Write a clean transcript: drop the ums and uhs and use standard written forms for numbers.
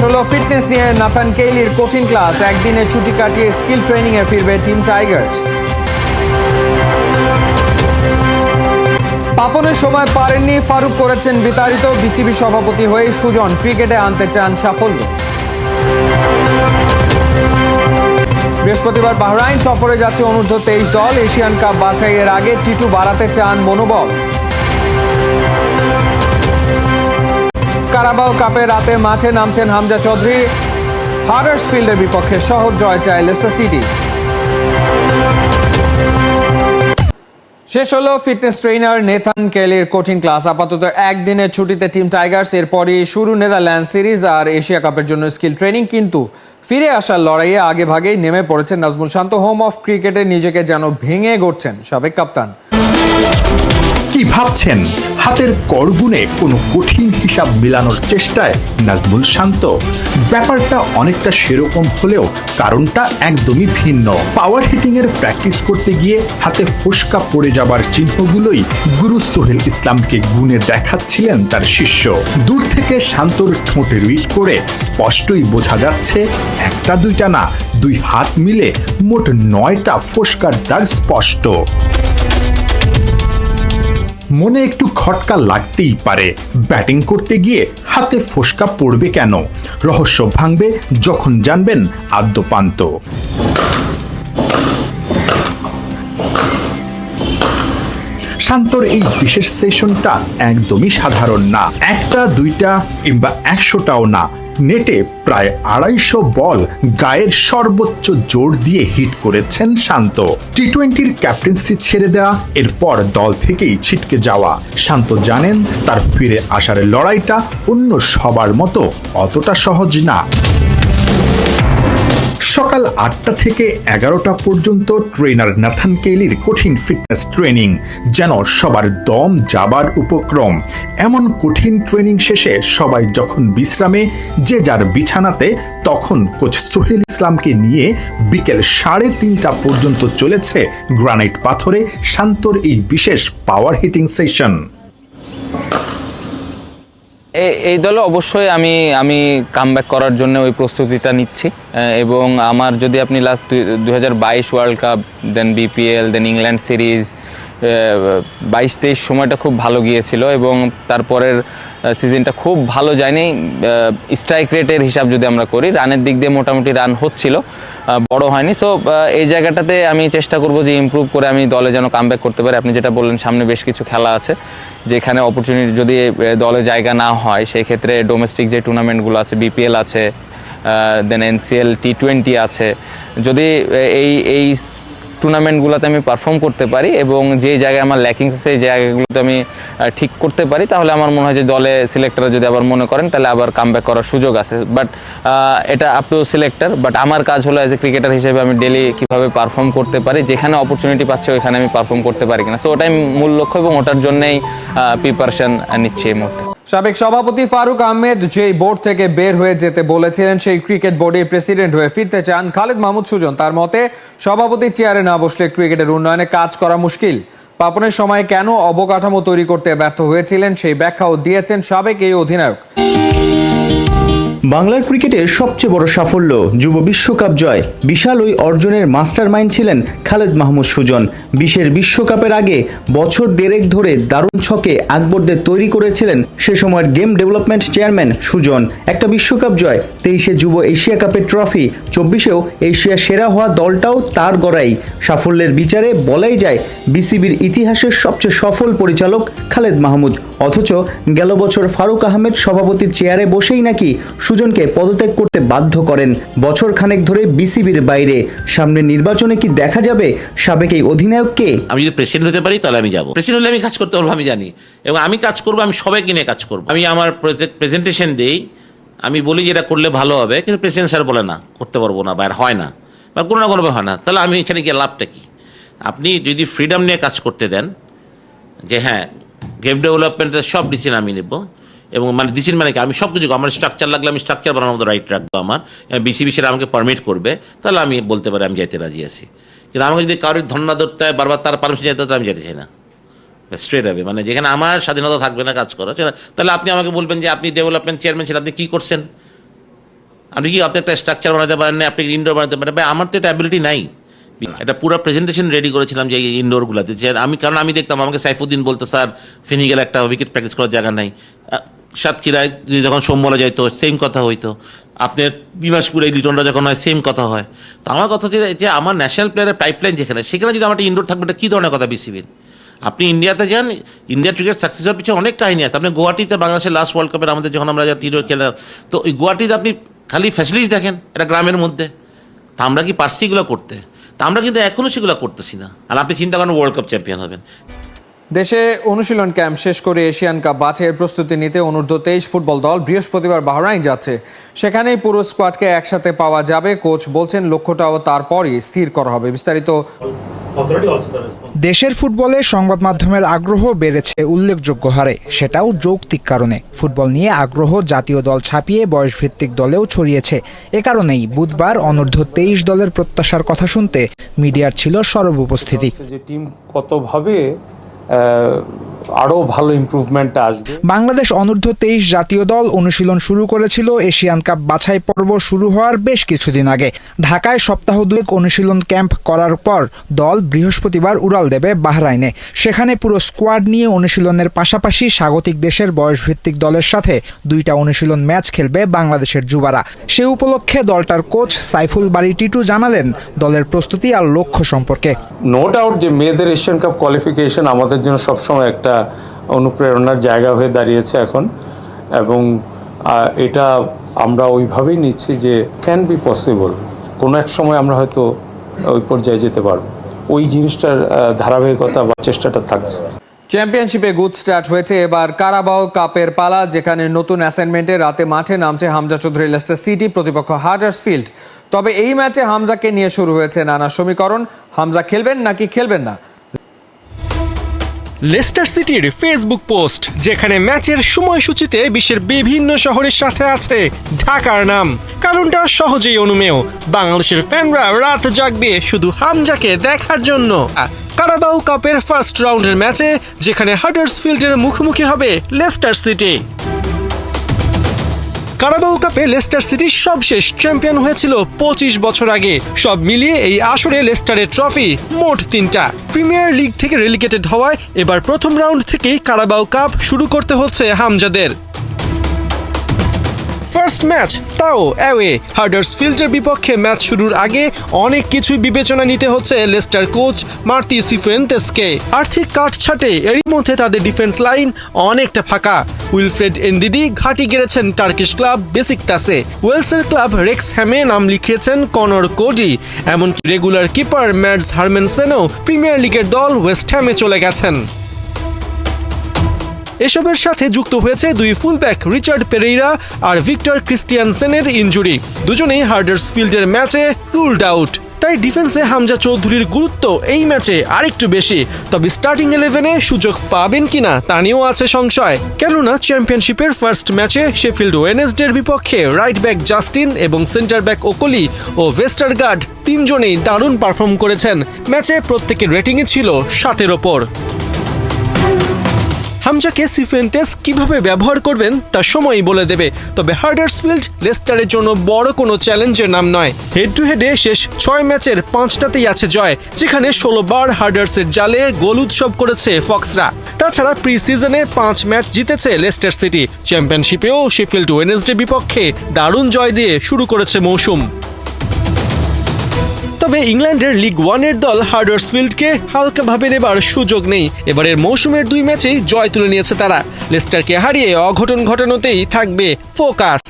হলো ফিটনেস নিয়ে Nathan কেইলির coaching class, একদিনে ছুটি কাটিয়ে স্কিল ট্রেনিং এ ফিরবে টিম টাইগার্স। পাপনের সময় পারেননি ফারুক, করেছেন বিতাড়িত, বিসিবি সভাপতি হয়ে সুজন ক্রিকেটে আনতে চান সাফল্য। বৃহস্পতিবার বাহরাইন সফরে যাচ্ছে অনূর্ধ্ব 23 দল, এশিয়ান কাপ বাছাইয়ের আগে টি2 বাড়াতে চান মনোবল। কারাবাও কাপে রাতে মাঠে নামছেন হামজা চৌধুরী, হাডার্সফিল্ডের বিপক্ষে সহজ জয় চায় লেস্টার সিটি। শেষ হলো ফিটনেস ট্রেনার নেথান কেলির কোচিং ক্লাস, আপাতত একদিনের ছুটিতে টিম টাইগার্স, এরপরই শুরু নেদারল্যান্ড সিরিজ আর এশিয়া কাপের জন্য স্কিল ট্রেনিং। কিন্তু ফিরে আসার লড়াইয়ে আগে ভাগেই নেমে পড়েছেন নাজমুল শান্ত, হোম অফ ক্রিকেটে নিজেকে যেন ভেঙে গড়ছেন সাবেক কাপ্তান। কি ভাবছেন? হাতের করগুনে কোনো কঠিন হিসাব মিলানোর চেষ্টায় নাজমুল শান্ত? ব্যাপারটা অনেকটা সেরকম হলেও কারণটা একদমই ভিন্ন। পাওয়ার হিটিং এর প্র্যাকটিস করতে গিয়ে হাতে ফোস্কা পড়ে যাবার চিহ্নগুলোই গুরু সোহেল ইসলামকে গুণে দেখাচ্ছিলেন তার শিষ্য। দূর থেকে শান্তর ঠোঁটে রিড করে স্পষ্টই বোঝা যাচ্ছে একটা দুইটা না, দুই হাত মিলে মোট 9টা ফোস্কার দাগ স্পষ্ট। মনে একটু খটকা লাগতেই পারে, ব্যাটিং করতে গিয়ে হাতে ফোস্কা পড়বে কেন? রহস্য ভাঙবে যখন জানবেন আদ্যপান্ত। শান্তর এই বিশেষ সেশনটা একদমই সাধারণ না। একটা দুইটা কিংবা 100টাও না, নেটে প্রায় 250 বল গায়ের সর্বোচ্চ জোর দিয়ে হিট করেছেন শান্ত। টি20-র ক্যাপ্টেন্সি ছেড়ে দেওয়া, এরপর দল থেকেই ছিটকে যাওয়া। শান্ত জানেন তার ফিরে আসার লড়াইটা অন্য সবার মতো অতটা সহজ না। সকাল 8টা থেকে 11টা পর্যন্ত ট্রেনার নাথান কেইলির কঠিন ফিটনেস ট্রেনিং, যেন সবার দম যাবার উপক্রম। এমন কঠিন ট্রেনিং শেষে সবাই যখন বিশ্রামে, যে যার বিছানাতে, তখন কোচ সোহেল ইসলামকে নিয়ে বিকেল 3:30টা পর্যন্ত চলেছে গ্রানাইট পাথরে শান্তর এই বিশেষ পাওয়ার হিটিং সেশন। এই দলে অবশ্যই আমি কামব্যাক করার জন্য ওই প্রস্তুতিটা নিচ্ছি, এবং আমার যদি আপনি লাস্ট 2022 ওয়ার্ল্ড কাপ, দেন বিপিএল, দেন ইংল্যান্ড সিরিজ, 22-23 সময়টা খুব ভালো গিয়েছিল, এবং তারপরের সিজনটা খুব ভালো যায়নি। স্ট্রাইক রেটের হিসাব যদি আমরা করি, রানের দিক দিয়ে মোটামুটি রান হচ্ছিল, বড় হয়নি। সো এই জায়গাটাতে আমি চেষ্টা করব যে ইমপ্রুভ করে আমি দলে যেন কামব্যাক করতে পারি। আপনি যেটা বললেন, সামনে বেশ কিছু খেলা আছে, যেখানে অপরচুনিটি যদি দলে জায়গা না হয়, সেই ক্ষেত্রে ডোমেস্টিক যে টুর্নামেন্টগুলো আছে, বিপিএল আছে, দেন এনসিএল, টি20 আছে, যদি এই টুর্নামেন্টগুলোতে আমি পারফর্ম করতে পারি এবং যে জায়গায় আমার ল্যাকিংস আছে সেই জায়গাগুলোতে আমি ঠিক করতে পারি, তাহলে আমার মনে হয় যে দলে সিলেক্টর যদি আবার মনে করেন, তাহলে আবার কামব্যাক করার সুযোগ আছে। বাট এটা আপ টু সিলেক্টর। বাট আমার কাজ হলো অ্যাজ এ ক্রিকেটার হিসেবে আমি ডেলি কীভাবে পারফর্ম করতে পারি, যেখানে অপরচুনিটি পাচ্ছে ওইখানে আমি পারফর্ম করতে পারি কিনা। সো ওটাই মূল লক্ষ্য, এবং ওটার জন্যই প্রিপারেশন নিচ্ছি এই মুহূর্তে। সাবেক সভাপতি ফারুক আহমেদ যেই বোর্ড থেকে বের হয়ে যেতে বলেছিলেন, সেই ক্রিকেট বোর্ডের প্রেসিডেন্ট হয়ে ফিরতে চান খালেদ মাহমুদ সুজন। তার মতে, সভাপতি চেয়ারে না বসলে ক্রিকেটের উন্নয়নে কাজ করা মুশকিল। পাপনের সময় কেন অবকাঠামো তৈরি করতে ব্যর্থ হয়েছিলেন, সেই ব্যাখ্যাও দিয়েছেন সাবেক এই অধিনায়ক। বাংলার ক্রিকেটের সবচেয়ে বড় সাফল্য যুব বিশ্বকাপ জয়। বিশাল ওই অর্জনের মাস্টার মাইন্ড ছিলেন খালেদ মাহমুদ সুজন। 20-এর বিশ্বকাপের আগে বছর দেড়েক ধরে দারুণ ছকে আকবরদের তৈরি করেছিলেন সে সময়ের গেম ডেভেলপমেন্ট চেয়ারম্যান সুজন। একটা বিশ্বকাপ জয়, 23-এ যুব এশিয়া কাপের ট্রফি, 24-এও এশিয়া সেরা হওয়া দলটাও তার গড়াই। সাফল্যের বিচারে বলাই যায় বিসিবির ইতিহাসের সবচেয়ে সফল পরিচালক খালেদ মাহমুদ। অথচ গেল বছর ফারুক আহমেদ সভাপতির চেয়ারে বসেই নাকি সুজনকে পদত্যাগ করতে বাধ্য করেন। বছর খানেক ধরে বিসিবির বাইরে। সামনে নির্বাচনে কি দেখা যাবে সাবেক এই অধিনায়ককে? আমি যদি প্রেসিডেন্ট হতে পারি তাহলে আমি যাবো। প্রেসিডেন্ট হলে আমি কাজ করতে পারবো, আমি জানি, এবং আমি কাজ করবো, আমি সবাইকে নিয়ে কাজ করবো। আমি আমার প্রেজেন্টেশন দিই, আমি বলি যেটা করলে ভালো হবে, কিন্তু প্রেসিডেন্ট স্যার বলে না, করতে পারবো না, বা হয় না, বা কোনো না কোনোভাবে হয় না। তাহলে আমি এখানে গিয়ে লাভটা কি? আপনি যদি ফ্রিডম নিয়ে কাজ করতে দেন, যে হ্যাঁ গেম ডেভেলপমেন্টের সব ডিসিশন আমি নেব, এবং মানে ডিসিশন মানে কি, আমি সব কিছু, আমার স্ট্রাকচার লাগলে আমি স্ট্রাকচার বানানোর মতো রাইট রাখবো আমার, বিসিবি সেটা আমাকে পারমিট করবে, তাহলে আমি বলতে পারি আমি যাইতে রাজি আছি। কিন্তু আমাকে যদি কারোর ধর্ণা ধরতে হয়, বারবার তার পারমিশন যেতে হতো, আমি যেতে চাই না, স্ট্রেট হবে। মানে যেখানে আমার স্বাধীনতা থাকবে না কাজ করা, তাহলে আপনি আমাকে বলবেন যে আপনি ডেভেলপমেন্ট চেয়ারম্যান ছিলেন, আপনি কী করছেন? আপনি একটা স্ট্রাকচার বানাতে পারেন না, আপনি ইনডোর বানাতে পারেন, ভাই আমার তো এটা অ্যাবিলিটি নাই। একটা পুরো প্রেজেন্টেশন রেডি করেছিলাম যে ইনডোরগুলোতে, যে কারণ আমি দেখতাম আমাকে সাইফুদ্দিন বলতো স্যার ফেনী গেলে একটা উইকেট প্র্যাকটিস করার জায়গা নাই, সাতক্ষীরায় যখন সোমবলা যাইতো সেম কথা হইতো, আপনার দিনাজপুরে লিটনরা যখন হয় সেম কথা হয়। তো আমার কথা হচ্ছে যে আমার ন্যাশনাল প্লেয়ারের পাইপলাইন যেখানে, সেখানে যদি আমার ইনডোর থাকবে, এটা কী ধরনের কথা বিসিবির? আপনি ইন্ডিয়াতে যান, ইন্ডিয়া ক্রিকেট সাকসেস হওয়ার পিছনে অনেক কাহিনী আছে। আপনি গুয়াহাটিতে বাংলাদেশের লাস্ট ওয়ার্ল্ড কাপের আমাদের যখন আমরা টি-টোয়েন্টি খেলার, তো ওই গুয়াহাটিতে আপনি খালি ফ্যাসিলিটিস দেখেন একটা গ্রামের মধ্যে। তা আমরা কি পারছি এগুলো করতে? তা আমরা কিন্তু এখনও সেগুলো করতেছি না। আর আপনি চিন্তা করেন ওয়ার্ল্ড কাপ চ্যাম্পিয়ন হবেন। দেশে অনুশীলন ক্যাম্প শেষ করে এশিয়ান কাপ বাছাইয়ের প্রস্তুতি নিতে অনূর্ধ্ব 23 ফুটবল দল বৃহস্পতিবার বাহরাইন যাচ্ছে। সেখানেই পুরো স্কোয়াডকে একসাথে পাওয়া যাবে। কোচ বলছেন লক্ষ্যটাও তারপরই স্থির করা হবে। বিস্তারিত। দেশের ফুটবলে সংবাদ মাধ্যমের আগ্রহ বেড়েছে উল্লেখযোগ্য হারে, সেটাও যৌক্তিক কারণে। ফুটবল নিয়ে আগ্রহ জাতীয় দল ছাপিয়ে বয়সভিত্তিক দলেও ছড়িয়েছে। এ কারণেই বুধবার অনূর্ধ্ব 23 দলের প্রত্যাশার কথা শুনতে মিডিয়ার ছিল সরব উপস্থিতি। যে টিম কতভাবে আরো ভালো ইমপ্রুভমেন্ট আসবে। বাংলাদেশ অনূর্ধ্ব 23 জাতীয় দল অনুশীলন শুরু করেছিল এশিয়ান কাপ বাছাই পর্ব শুরু হওয়ার বেশ কিছুদিন আগে। ঢাকায় সপ্তাহ দুয়েক অনুশীলন ক্যাম্প করার পর দল বৃহস্পতিবার উড়াল দেবে বাহরাইনে। সেখানে পুরো স্কোয়াড নিয়ে অনুশীলনের পাশাপাশি স্বাগতিক দেশের বয়সভিত্তিক দলের সাথে 2টা অনুশীলন ম্যাচ খেলবে বাংলাদেশের যুবারা। সে উপলক্ষে দলটার কোচ সাইফুল বারী টিটু জানালেন দলের প্রস্তুতি আর লক্ষ্য সম্পর্কে। নো ডাউট যে মেয়েদের এশিয়ান কাপ কোয়ালিফিকেশন আমাদের জন্য সবসময় একটা অনুপ্রেরণার জায়গা হয়ে দাঁড়িয়েছে এখন, এবং এটা আমরা ওইভাবেই নিচ্ছি যে ক্যান বি পসিবল, কোনো এক সময় আমরা হয়তো ওই পর্যায়ে যেতে পারবো। ওই জিনিসটার ধারাবাহিকতা বা চেষ্টাটা থাকছে। চ্যাম্পিয়নশিপে গুড স্টার্ট হয়েছে এবার কারাবাও কাপের পালা, যেখানে নতুন অ্যাসাইনমেন্টে রাতে মাঠে নামছে হামজা চৌধুরী লেস্টার সিটি, প্রতিপক্ষ হাডার্সফিল্ড। তবে এই ম্যাচে হামজাকে নিয়ে শুরু হয়েছে নানা সমীকরণ। হামজা খেলবেন নাকি খেলবেন না? লেস্টার সিটির ফেসবুক পোস্ট, যেখানে ম্যাচের সময়সূচিতে বিশ্বের বিভিন্ন শহরের সাথে আছে ঢাকার নাম। কারণটা সহজেই অনুমেয়, বাংলাদেশের ফ্যানরা রাত জাগবে শুধু হামজাকে দেখার জন্য। কারাবাও কাপের ফার্স্ট রাউন্ডের ম্যাচে, যেখানে হাডার্সফিল্ডের মুখোমুখি হবে লেস্টার সিটি। কারাবাও কাপে লেস্টার সিটি সবশেষ চ্যাম্পিয়ন হয়েছিল 25 বছর আগে। সব মিলিয়ে এই আসরে লেস্টারের ট্রফি মোট 3টা। প্রিমিয়ার লিগ থেকে রেলিগেটেড হওয়ায় এবার প্রথম রাউন্ড থেকেই কারাবাও কাপ শুরু করতে হচ্ছে হামজাদের। ফার্স্ট ম্যাচ তাও অ্যাওয়ে। হাডার্সফিল্ডের বিপক্ষে ম্যাচ শুরুর আগে অনেক কিছু বিবেচনা নিতে হচ্ছে লেস্টার কোচ মার্তি সিফুয়েন্তেসকে। আর্থিক কাটছাটে এরই মধ্যে তাদের ডিফেন্স লাইন অনেকটা ফাঁকা। উইলফ্রেড এনদিদি ঘাঁটি গেড়েছেন টার্কিশ ক্লাব বেসিকতাসে। ওয়েলসের ক্লাব রেক্সহ্যামে নাম লিখিয়েছেন কনর কোডি। এমনকি রেগুলার কিপার ম্যাডস হারমেনসেনও প্রিমিয়ার লিগের দল ওয়েস্ট হ্যামে চলে গেছেন। এসবের সাথে যুক্ত হয়েছে 2 ফুলব্যাক রিচার্ড পেরেইরা আর ভিক্টর ক্রিস্টিয়ানসেনের ইনজুরি। দুজনেই হাডার্সফিল্ডের ম্যাচে রুলড আউট। তাই ডিফেন্সে হামজা চৌধুরীর গুরুত্ব এই ম্যাচে আরেকটু বেশি। তবে স্টার্টিং 11-এ সুযোগ পাবেন কিনা তা নিয়েও আছে সংশয়। কেননা চ্যাম্পিয়নশিপের ফার্স্ট ম্যাচে শেফিল্ড ওয়েনেসডের বিপক্ষে রাইট ব্যাক জাস্টিন এবং সেন্টার ব্যাক ওকলি ও ভেস্টারগার্ড 3 জনেই দারুণ পারফর্ম করেছেন। ম্যাচে প্রত্যেকের রেটিংই ছিল 7-এর ওপর। হামজাকে সিফুয়েন্তেস কিভাবে ব্যবহার করবেন তা সময়ই বলে দেবে। তবে হাডার্সফিল্ড লেস্টারের জন্য বড় কোনো চ্যালেঞ্জের নাম নয়। হেড টু হেডে শেষ 6 ম্যাচের 5টাতেই আছে জয়, যেখানে 16 বার হাডার্সের জালে গোল উৎসব করেছে ফক্সরা। তাছাড়া প্রি সিজনে 5 ম্যাচ জিতেছে লেস্টার সিটি। চ্যাম্পিয়নশিপেও শেফিল্ড ওয়েনেসডে বিপক্ষে দারুণ জয় দিয়ে শুরু করেছে মৌসুম। তবে ইংল্যান্ডের লিগ 1-এর দল হাডার্সফিল্ডকে হালকাভাবে নেবার সুযোগ নেই। এবারের মৌসুমের 2 ম্যাচেই জয় তুলে নিয়েছে তারা। লেস্টারকে হারিয়ে অঘটন ঘটানোতেই থাকবে ফোকাস।